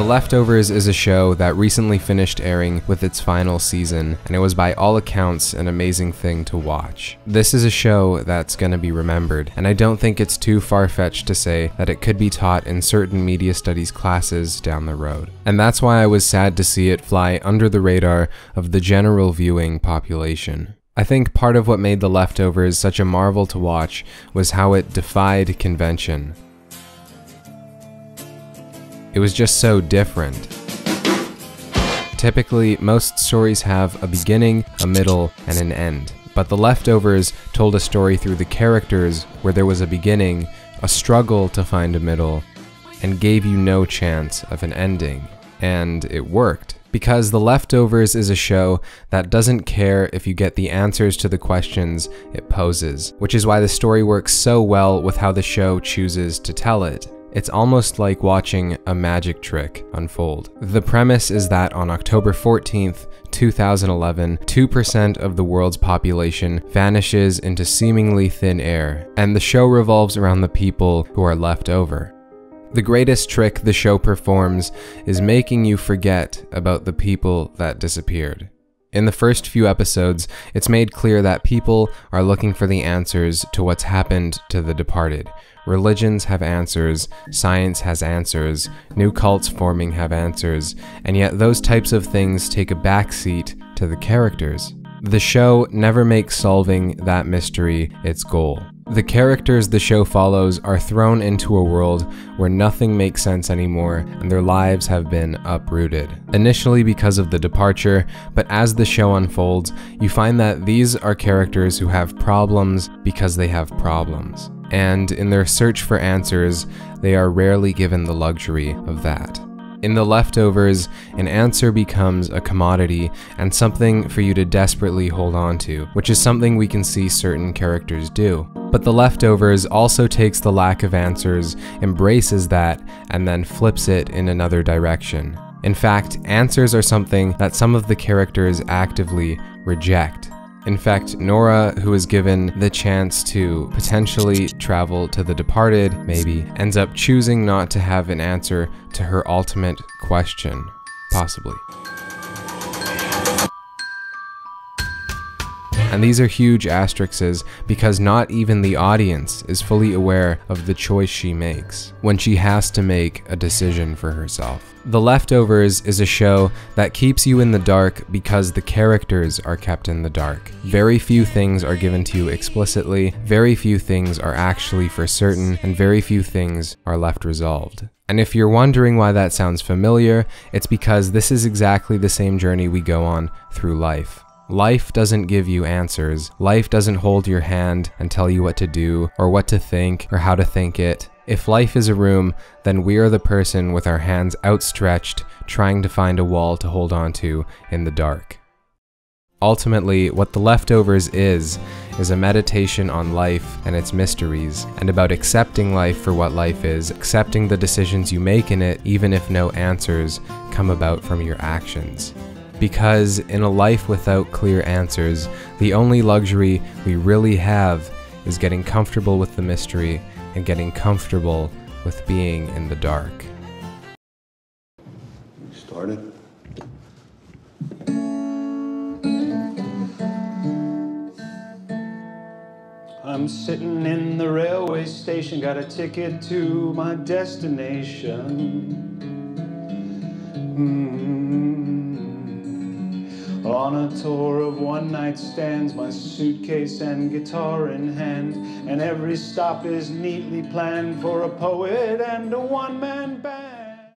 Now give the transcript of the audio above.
Leftovers is a show that recently finished airing with its final season, and it was by all accounts an amazing thing to watch. This is a show that's gonna be remembered, and I don't think it's too far-fetched to say that it could be taught in certain media studies classes down the road. And that's why I was sad to see it fly under the radar of the general viewing population. I think part of what made The Leftovers such a marvel to watch was how it defied convention. It was just so different. Typically, most stories have a beginning, a middle, and an end. But The Leftovers told a story through the characters where there was a beginning, a struggle to find a middle, and gave you no chance of an ending. And it worked. Because The Leftovers is a show that doesn't care if you get the answers to the questions it poses, which is why the story works so well with how the show chooses to tell it. It's almost like watching a magic trick unfold. The premise is that on October 14th, 2011, 2% of the world's population vanishes into seemingly thin air, and the show revolves around the people who are left over. The greatest trick the show performs is making you forget about the people that disappeared. In the first few episodes, it's made clear that people are looking for the answers to what's happened to the departed. Religions have answers, science has answers, new cults forming have answers, and yet those types of things take a backseat to the characters. The show never makes solving that mystery its goal. The characters the show follows are thrown into a world where nothing makes sense anymore and their lives have been uprooted. Initially because of the departure, but as the show unfolds, you find that these are characters who have problems because they have problems. And in their search for answers, they are rarely given the luxury of that. In The Leftovers, an answer becomes a commodity and something for you to desperately hold on to, which is something we can see certain characters do. But The Leftovers also takes the lack of answers, embraces that, and then flips it in another direction. In fact, answers are something that some of the characters actively reject. In fact, Nora, who is given the chance to potentially travel to the departed, maybe, ends up choosing not to have an answer to her ultimate question, possibly. And these are huge asterisks because not even the audience is fully aware of the choice she makes when she has to make a decision for herself. The Leftovers is a show that keeps you in the dark because the characters are kept in the dark. Very few things are given to you explicitly, very few things are actually for certain, and very few things are left resolved. And if you're wondering why that sounds familiar, it's because this is exactly the same journey we go on through life. Life doesn't give you answers. Life doesn't hold your hand and tell you what to do, or what to think, or how to think it. If life is a room, then we are the person with our hands outstretched, trying to find a wall to hold on to in the dark. Ultimately, what The Leftovers is a meditation on life and its mysteries, and about accepting life for what life is, accepting the decisions you make in it, even if no answers come about from your actions. Because in a life without clear answers, the only luxury we really have is getting comfortable with the mystery and getting comfortable with being in the dark. Started. I'm sitting in the railway station, got a ticket to my destination. On a tour of one-night stands, my suitcase and guitar in hand, and every stop is neatly planned for a poet and a one-man band.